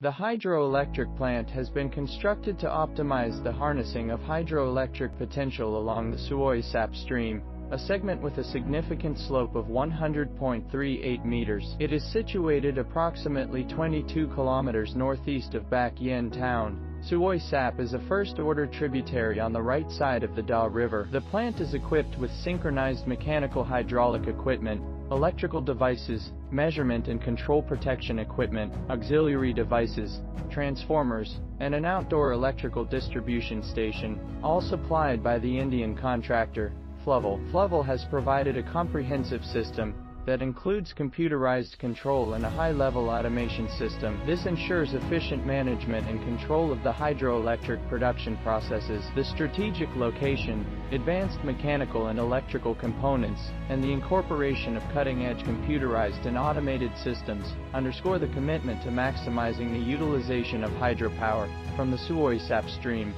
The hydroelectric plant has been constructed to optimize the harnessing of hydroelectric potential along the Suab stream, a segment with a significant slope of 100.38 meters. It is situated approximately 22 kilometers northeast of Bac Yen town. Suab is a first-order tributary on the right side of the Da River. The plant is equipped with synchronized mechanical hydraulic equipment, electrical devices, measurement and control protection equipment, auxiliary devices, transformers, and an outdoor electrical distribution station, all supplied by the Indian contractor, Fluvel. Fluvel has provided a comprehensive system that includes computerized control and a high-level automation system. This ensures efficient management and control of the hydroelectric production processes. The strategic location, advanced mechanical and electrical components, and the incorporation of cutting-edge computerized and automated systems underscore the commitment to maximizing the utilization of hydropower from the Suab stream.